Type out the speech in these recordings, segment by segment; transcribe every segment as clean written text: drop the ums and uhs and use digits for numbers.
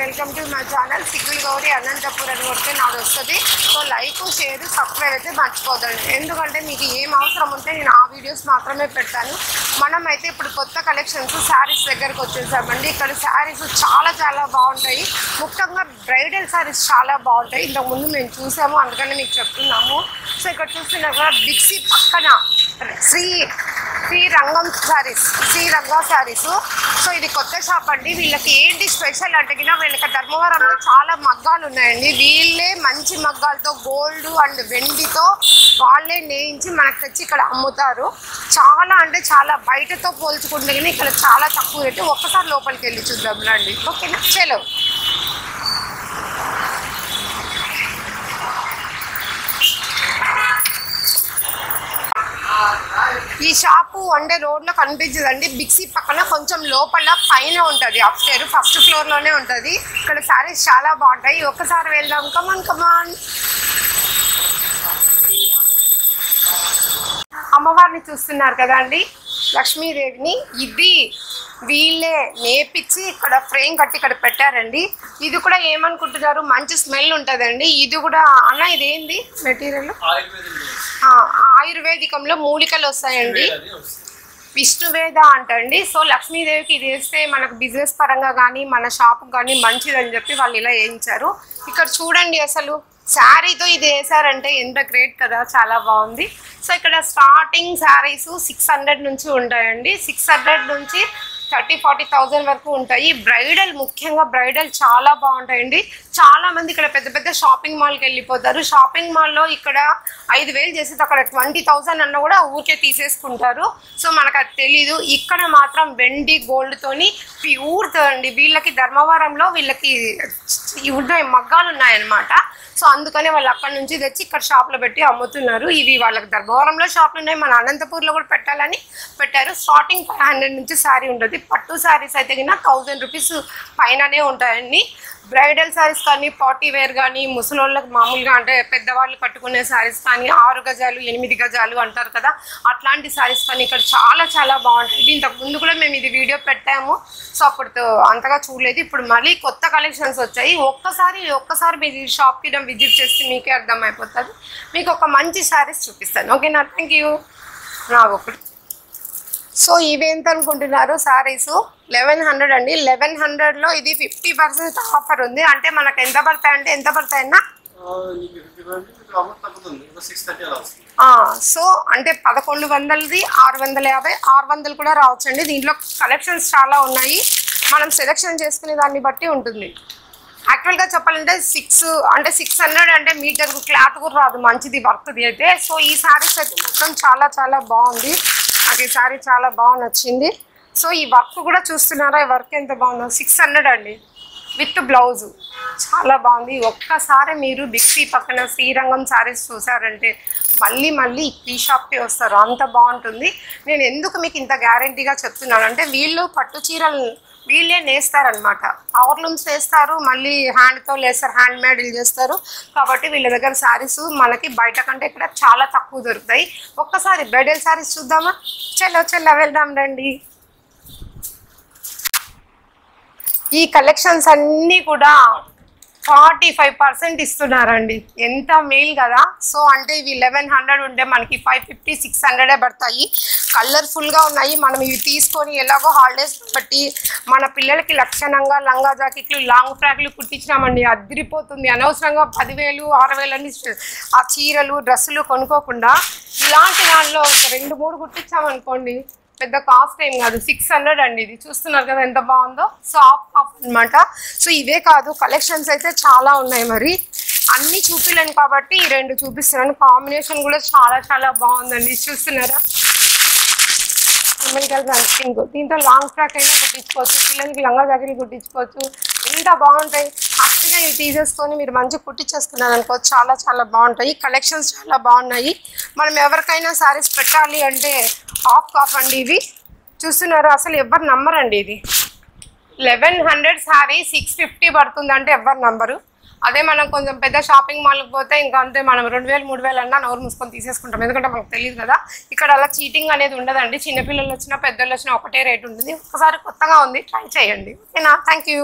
Welcome to my channel సిగ్గులు గౌరీ అనంతపూర్ అని కొడితే నాది వస్తుంది. సో లైక్ షేర్ సబ్స్క్రైబ్ అయితే మర్చిపోదండి. ఎందుకంటే మీకు ఏం అవసరం ఉంటే నేను ఆ వీడియోస్ మాత్రమే పెడతాను. మనం అయితే ఇప్పుడు కొత్త కలెక్షన్స్ శారీస్ దగ్గరకు వచ్చేసామండి. ఇక్కడ శారీస్ చాలా చాలా బాగుంటాయి. ముఖ్యంగా బ్రైడల్ శారీస్ చాలా బాగుంటాయి. ఇంతకుముందు మేము చూసాము, అందుకని మీకు చెప్తున్నాము. సో ఇక్కడ చూస్తున్నా కూడా బిగ్సీ పక్కన శ్రీరంగం శారీస్. సో ఇది కొత్త షాప్ అండి. వీళ్ళకి ఏంటి స్పెషల్ అంటే వీళ్ళకి ధర్మవరంలో చాలా మగ్గాలు ఉన్నాయండి. వీళ్ళే మంచి మగ్గాలతో గోల్డ్ అండ్ వెండితో వాళ్ళే నేయించి మనకు తెచ్చి ఇక్కడ అమ్ముతారు. చాలా అంటే చాలా బయటతో పోల్చుకుంటే ఇక్కడ చాలా తక్కువ రేటు. ఒక్కసారి లోపలికి వెళ్ళి చూద్దాం రండి. ఓకేనా, చలో. ఈ షాపు అంటే రోడ్లో కనిపించదండి. బిగ్సీ పక్కన కొంచెం లోపల పైన ఉంటుంది. అప్స్టైర్ ఫస్ట్ ఫ్లోర్లోనే ఉంటుంది. ఇక్కడ శారీస్ చాలా బాగుంటాయి. ఒక్కసారి వెళ్దాం. కమాన్. అమ్మవారిని చూస్తున్నారు కదా అండి, లక్ష్మీదేవిని. ఇది వీళ్ళే నేర్పించి ఇక్కడ ఫ్రేమ్ కట్టి ఇక్కడ పెట్టారండి. ఇది కూడా ఏమనుకుంటున్నారు, మంచి స్మెల్ ఉంటుందండి. ఇది కూడా అన్న ఇదేంది మెటీరియల్? ఆయుర్వేదికంలో మూలికలు వస్తాయండి, విష్ణువేద అంటండి. సో లక్ష్మీదేవికి ఇది వేస్తే మనకు బిజినెస్ పరంగా కానీ మన షాప్కి కానీ మంచిదని చెప్పి వాళ్ళు ఇలా వేయించారు. ఇక్కడ చూడండి, అసలు శారీతో ఇది వేసారంటే ఎంత గ్రేట్ కదా, చాలా బాగుంది. సో ఇక్కడ స్టార్టింగ్ శారీస్ 600 నుంచి ఉంటాయండి. 600 నుంచి 30-40,000 వరకు ఉంటాయి. బ్రైడల్, ముఖ్యంగా బ్రైడల్ చాలా బాగుంటాయండి. చాలా మంది ఇక్కడ పెద్ద పెద్ద షాపింగ్ మాల్కి వెళ్ళిపోతారు. షాపింగ్ మాల్లో ఇక్కడ 5,000 చేసేది అక్కడ 20,000 అన్న కూడా ఊరికే తీసేసుకుంటారు. సో మనకు అది తెలీదు. ఇక్కడ మాత్రం వెండి గోల్డ్తోని ప్యూర్ అండి. వీళ్ళకి ధర్మవరంలో వీళ్ళకి ఉన్నాయి, మగ్గాలు ఉన్నాయన్నమాట. సో అందుకని వాళ్ళు అక్కడ నుంచి తెచ్చి ఇక్కడ షాప్లో పెట్టి అమ్ముతున్నారు. ఇవి వాళ్ళకి ధర్మవరంలో షాప్లు ఉన్నాయి, మన అనంతపూర్లో కూడా పెట్టాలని పెట్టారు. స్టార్టింగ్ 500 నుంచి శారీ ఉంటుంది. పట్టు శారీస్ అయితే కన్నా 1000 రూపీస్ పైననే ఉంటాయండి. బ్రైడల్ శారీస్ కానీ, పార్టీ వేర్ కానీ, ముసలోళ్ళకి మామూలుగా అంటే పెద్దవాళ్ళు కట్టుకునే శారీస్ కానీ, 6 గజాలు 8 గజాలు అంటారు కదా, అట్లాంటి శారీస్ కానీ ఇక్కడ చాలా చాలా బాగుంటాయి. ఇంతకుముందు కూడా మేము ఇది వీడియో పెట్టాము. సో అప్పుడు అంతగా చూడలేదు. ఇప్పుడు మళ్ళీ కొత్త కలెక్షన్స్ వచ్చాయి. ఒక్కసారి మీ షాప్కి విజిట్ చేస్తే మీకే అర్థమైపోతుంది. మీకు ఒక మంచి శారీస్ చూపిస్తాను. ఓకేనా, థ్యాంక్ యూ. ఒకటి. సో ఇవేంత అనుకుంటున్నారు, శారీస్ 1100 అండి. 1100లో ఇది 50% ఆఫర్ ఉంది. అంటే మనకు ఎంత పడతాయంటే ఎంత పడతాయన్నా, సో అంటే 1100ది 650, 600 కూడా రావచ్చండి. దీంట్లో కలెక్షన్స్ చాలా ఉన్నాయి. మనం సెలెక్షన్ చేసుకునే దాన్ని బట్టి ఉంటుంది. యాక్చువల్గా చెప్పాలంటే 600 అంటే మీటర్ క్లాత్ కూడా రాదు, మంచిది వర్క్ది అయితే. సో ఈ శారీస్ అయితే మొత్తం చాలా చాలా బాగుంది. నాకు ఈ శారీ చాలా బాగా నచ్చింది. సో ఈ వర్క్ కూడా చూస్తున్నారా, ఈ వర్క్ ఎంత బాగుందో. 600 అండి విత్ బ్లౌజు, చాలా బాగుంది. ఒక్కసారి మీరు బిగ్సీ పక్కన శ్రీరంగం శారీస్ చూసారంటే మళ్ళీ ఈ షాప్కి వస్తారు, అంత బాగుంటుంది. నేను ఎందుకు మీకు ఇంత గ్యారంటీగా చెప్తున్నాను అంటే వీళ్ళు పట్టు చీరలు వీళ్ళే నేస్తారనమాట. పవర్లూమ్స్ వేస్తారు, మళ్ళీ హ్యాండ్తో లేస్తారు, హ్యాండ్ మేడ్లు చేస్తారు. కాబట్టి వీళ్ళ దగ్గర శారీస్ మనకి బయట కంటే ఇక్కడ చాలా తక్కువ దొరుకుతాయి. ఒక్కసారి బ్రైడల్ శారీస్ చూద్దామా, చలో వెళ్దాం రండి. ఈ కలెక్షన్స్ అన్నీ కూడా 45% ఇస్తున్నారండి. ఎంత మేల్ కదా. సో అంటే ఇవి 1100 ఉంటే మనకి 550-600 పడతాయి. కలర్ఫుల్గా ఉన్నాయి. మనం ఇవి తీసుకొని ఎలాగో హాలిడేస్ బట్టి మన పిల్లలకి లక్షణంగా లంగా జాకెట్లు, లాంగ్ ఫ్రాక్లు కుట్టించినామండి, అదిరిపోతుంది. అనవసరంగా 10,000-6,000 అని ఆ చీరలు డ్రెస్సులు కొనుక్కోకుండా ఇలాంటి దానిలో ఒక 2-3 కుట్టించామనుకోండి, పెద్ద కాస్ట్ ఏం కాదు. 600 అండి. ఇది చూస్తున్నారు కదా ఎంత బాగుందో. సో ఆఫ్ అనమాట. సో ఇవే కాదు, కలెక్షన్స్ అయితే చాలా ఉన్నాయి. మరి అన్నీ చూపిలేను కాబట్టి ఈ 2 చూపిస్తున్నాను. కాంబినేషన్ కూడా చాలా చాలా బాగుందండి. చూస్తున్నారా, పింక్. దీంతో లాంగ్ ఫ్రాక్ అయినా కుట్టించుకోవచ్చు, పిల్లలకి లంగా జాకెట్లు కుట్టించుకోవచ్చు. ఎంత బాగుంటాయి. హ్యాపీగా ఇవి తీసేసుకొని మీరు మంచిగా కుట్టించేసుకున్నారు అనుకో, చాలా చాలా బాగుంటాయి. కలెక్షన్స్ చాలా బాగున్నాయి. మనం ఎవరికైనా శారీస్ పెట్టాలి అంటే ఆఫ్ అండి. ఇవి చూస్తున్నారు, అసలు ఎవరు నమ్మరండి. ఇది 1100 శారీ 650 పడుతుంది అంటే ఎవరు నంబరు. అదే మనం కొంచెం పెద్ద షాపింగ్ మాల్కి పోతే ఇంకా అంతే, మనం 2000-3000 అన్నా నోరు మూసుకొని తీసేసుకుంటాం. ఎందుకంటే మనకు తెలియదు కదా. ఇక్కడ అలా చీటింగ్ అనేది ఉండదండి. చిన్నపిల్లలు వచ్చినా పెద్దలు వచ్చినా ఒకటే రేట్ ఉంటుంది. ఒకసారి కొత్తగా ఉంది, ట్రై చేయండి. ఓకేనా, థ్యాంక్ యూ.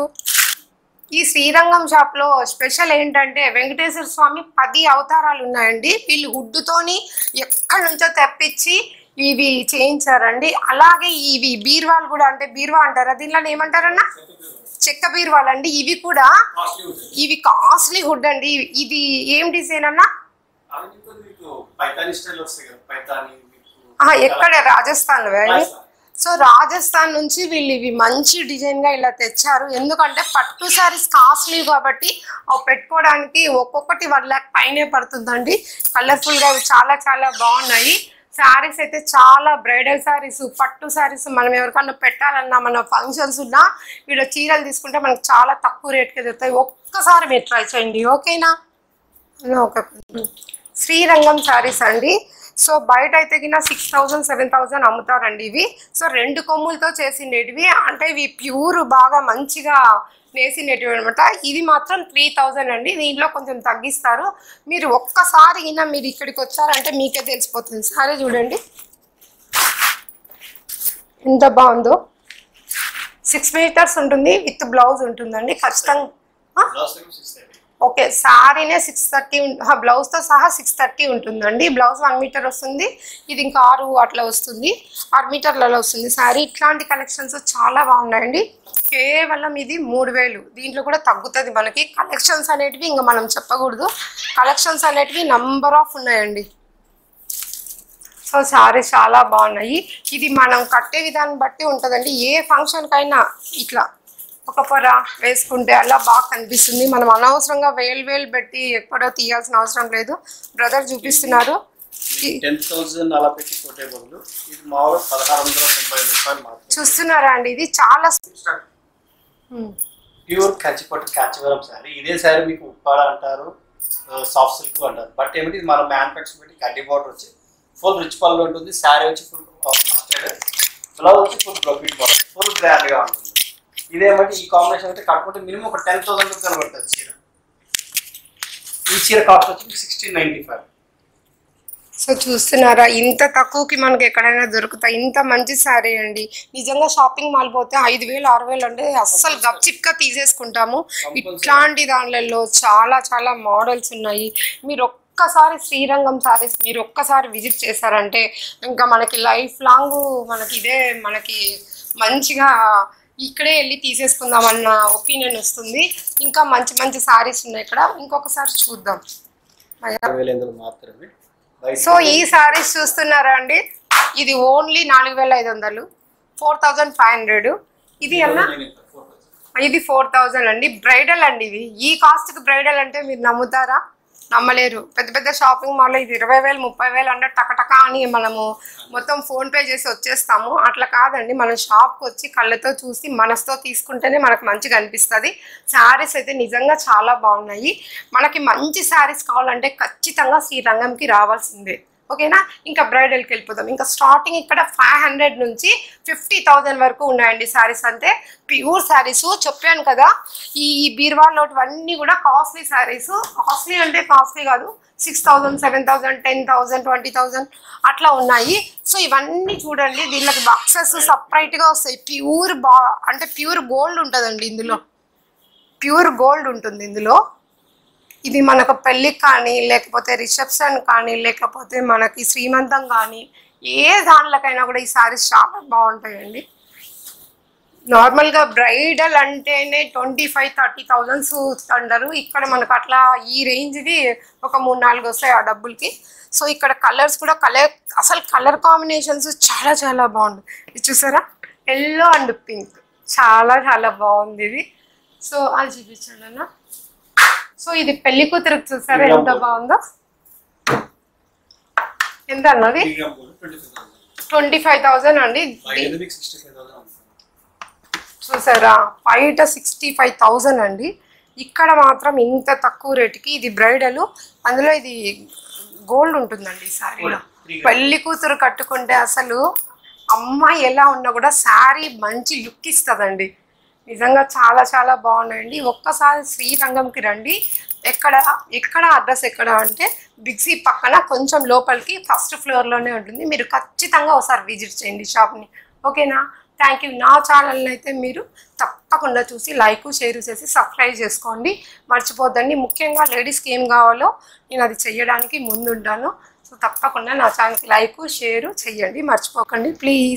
ఈ శ్రీరంగం షాప్ లో స్పెషల్ ఏంటంటే వెంకటేశ్వర స్వామి 10 అవతారాలు ఉన్నాయండి. వీళ్ళు వుడ్డుతోని ఎక్కడి నుంచో తెప్పించి ఇవి చేయించారండి. అలాగే ఇవి బీర్వాలు కూడా, అంటే బీర్వా అంటారా, దీనిలో ఏమంటారన్నా, చెక్క బీర్వాలు అండి. ఇవి కూడా ఇవి కాస్ట్లీ వుడ్ అండి. ఇది ఏం డిజైన్ అన్నా, ఎక్కడ రాజస్థాన్ లో. సో రాజస్థాన్ నుంచి వీళ్ళు ఇవి మంచి డిజైన్ గా ఇలా తెచ్చారు. ఎందుకంటే పట్టు సారీస్ కాస్ట్లీ కాబట్టి అవి పెట్టుకోవడానికి ఒక్కొక్కటి 1 lakh పైనే పడుతుందండి. కలర్ఫుల్ గా చాలా చాలా బాగున్నాయి. శారీస్ అయితే చాలా బ్రైడల్ శారీస్, పట్టు శారీస్ మనం ఎవరికన్నా పెట్టాలన్నా, మన ఫంక్షన్స్ ఉన్నా వీళ్ళు చీరలు తీసుకుంటే మనకు చాలా తక్కువ రేట్కి దొరుకుతాయి. ఒక్కసారి మీరు ట్రై చేయండి, ఓకేనా. శ్రీరంగం శారీస్ అండి. సో బయట అయితే కింద 6,000 7,000 అమ్ముతారండి ఇవి. సో 2 కొమ్ములతో చేసిండేటివి, అంటే ఇవి ప్యూర్ బాగా మంచిగా నేసినటివి అనమాట. ఇది మాత్రం 3,000 అండి. దీంట్లో కొంచెం తగ్గిస్తారు. మీరు ఒక్కసారి అయినా మీరు ఇక్కడికి వచ్చారంటే మీకే తెలిసిపోతుంది. సరే చూడండి ఎంత బాగుందో. 6 meters ఉంటుంది, విత్ బ్లౌజ్ ఉంటుందండి ఖచ్చితంగా. ఓకే, శారీనే 630, బ్లౌజ్తో సహా 630 ఉంటుందండి. బ్లౌజ్ 1 meter వస్తుంది, ఇది ఇంకా 6 అట్లా వస్తుంది, 6 మీటర్లలో వస్తుంది శారీ. ఇట్లాంటి కలెక్షన్స్ చాలా బాగున్నాయండి. కేవలం ఇది 3,000. దీంట్లో కూడా తగ్గుతుంది మనకి. కలెక్షన్స్ అనేటివి ఇంకా మనం చెప్పకూడదు, కలెక్షన్స్ అనేటివి నంబర్ ఆఫ్ ఉన్నాయండి. సో శారీస్ చాలా బాగున్నాయి. ఇది మనం కట్టే విధానం బట్టి ఉంటుందండి. ఏ ఫంక్షన్కైనా ఇట్లా ఒక పొర వేసుకుంటే అలా బాగా కనిపిస్తుంది. మనం అనవసరంగా వేలు పెట్టి ఎక్కడో తీయాల్సిన అవసరం లేదు. బ్రదర్ చూపిస్తున్నారు. 10,000 అలా పెట్టి కొట్టే బదులు ఇది మామూలు 1,690 రూపాయలు మాత్రమే. చూస్తున్నారా అండి, ఇది చాలా ప్యూర్ కంచిపట్టు కాంచీవరం శారీ. ఇదే శారీ మీకు ఉప్పాడ అంటారు, సాఫ్ట్ సిల్క్ అంటారు. బట్ ఏమిటి ఇది మనం మ్యానుఫ్యాక్చర్ పెట్టి కడ్డీ బార్డర్ వచ్చి ఫుల్ రిచ్ పళ్ళు ఉంటుంది. శారీ వచ్చి ఫుల్ మస్టర్డ్, బ్లౌజ్ వచ్చి ఫుల్ బ్రోకెట్ బార్డర్, ఫుల్ గ్రాండ్గా ఉంటుంది. ఇదేమంటే ఈ కాంబినేషన్ అయితే కట్టుకుంటే మినిమం ఒక 10,000 రూపాయలు పడుతుంది చీర. ఈ చీర కాస్ట్ వచ్చి 1695. సో చూస్తున్నారా, ఇంత తక్కువకి మనకి ఎక్కడైనా దొరుకుతాయి. ఇంత మంచి శారీ అండి. నిజంగా షాపింగ్ మాల్ పోతే 5,000 6,000 అంటే అస్సలు గప్చిప్గా తీసేసుకుంటాము. ఇట్లాంటి దానిలలో చాలా చాలా మోడల్స్ ఉన్నాయి. మీరు ఒక్కసారి శ్రీరంగం శారీస్ మీరు ఒక్కసారి విజిట్ చేశారంటే ఇంకా మనకి లైఫ్ లాంగ్ మనకి ఇదే మనకి మంచిగా ఇక్కడే వెళ్ళి తీసేసుకుందామన్న ఒపీనియన్ వస్తుంది. ఇంకా మంచి మంచి శారీస్ ఉన్నాయి ఇక్కడ. ఇంకొకసారి చూద్దాం. సో ఈ శారీస్ చూస్తున్నారా అండి, ఇది ఓన్లీ 4,500, 4,500. ఇది అన్నా ఇది 4,000 అండి. బ్రైడల్ అండి ఇవి. ఈ కాస్ట్కి బ్రైడల్ అంటే మీరు నమ్ముతారా? నమ్మలేరు. పెద్ద పెద్ద షాపింగ్ మాల్లో ఇది 20,000 30,000 అంటే టకటకా అని మనము మొత్తం ఫోన్పే చేసి వచ్చేస్తాము. అట్లా కాదండి, మనం షాప్కి వచ్చి కళ్ళతో చూసి మనసుతో తీసుకుంటేనే మనకు మంచిగా అనిపిస్తుంది. శారీస్ అయితే నిజంగా చాలా బాగున్నాయి. మనకి మంచి శారీస్ కావాలంటే ఖచ్చితంగా శ్రీరంగంకి రావాల్సిందే, ఓకేనా. ఇంకా బ్రైడల్కి వెళ్ళిపోదాం. ఇంకా స్టార్టింగ్ ఇక్కడ 500 నుంచి 50,000 వరకు ఉన్నాయండి శారీస్. అంటే ప్యూర్ శారీస్. చెప్పాను కదా, ఈ బీర్వాల్లో అన్నీ కూడా కాస్ట్లీ శారీస్. కాస్ట్లీ అంటే కాస్ట్లీ కాదు, 6,000 7,000 10,000 20,000 అట్లా ఉన్నాయి. సో ఇవన్నీ చూడండి, దీనికి బాక్సెస్ సపరేట్గా వస్తాయి. అంటే ప్యూర్ గోల్డ్ ఉంటుందండి ఇందులో, ప్యూర్ గోల్డ్ ఉంటుంది ఇందులో. ఇది మనకు పెళ్ళికి కానీ లేకపోతే రిసెప్షన్ కానీ లేకపోతే మనకి శ్రీమంతం కానీ ఏ దానిలకైనా కూడా ఈ శారీస్ చాలా బాగుంటాయండి. నార్మల్గా బ్రైడల్ అంటేనే 25,000-30,000 అంటారు. ఇక్కడ మనకు అట్లా ఈ రేంజ్వి ఒక 3-4 వస్తాయి ఆ డబ్బులకి. సో ఇక్కడ కలర్స్ కూడా అసలు కలర్ కాంబినేషన్స్ చాలా చాలా బాగుంది. ఇది చూసారా, ఎల్లో అండ్ పింక్ చాలా చాలా బాగుంది ఇది. సో అది చూపించండి అన్న. సో ఇది పెళ్లి కూతురికి చూసారా ఎంత బాగుందో. ఎంత అన్నది? 25,000 అండి. చూసారా, బయట 65,000 అండి. ఇక్కడ మాత్రం ఇంత తక్కువ రేటుకి. ఇది బ్రైడల్, అందులో ఇది గోల్డ్ ఉంటుందండి ఈ శారీలో. పెళ్లి కూతురు కట్టుకుంటే అసలు అమ్మాయి ఎలా ఉన్నా కూడా శారీ మంచి లుక్ ఇస్తుందండి. నిజంగా చాలా చాలా బాగున్నాయండి. ఒక్కసారి శ్రీరంగంకి రండి. ఎక్కడ అడ్రస్ ఎక్కడ అంటే బిగ్సీ పక్కన కొంచెం లోపలికి 1st floorలోనే ఉంటుంది. మీరు ఖచ్చితంగా ఒకసారి విజిట్ చేయండి షాప్ని, ఓకేనా. Thank you. నా ఛానల్ని అయితే మీరు తప్పకుండా చూసి లైక్ షేర్ చేసి సబ్స్క్రైబ్ చేసుకోండి, మర్చిపోద్దండి. ముఖ్యంగా లేడీస్కి ఏం కావాలో నేను అది చెయ్యడానికి ముందుంటాను. సో తప్పకుండా నా ఛానల్కి లైక్ షేర్ చెయ్యండి, మర్చిపోకండి ప్లీజ్.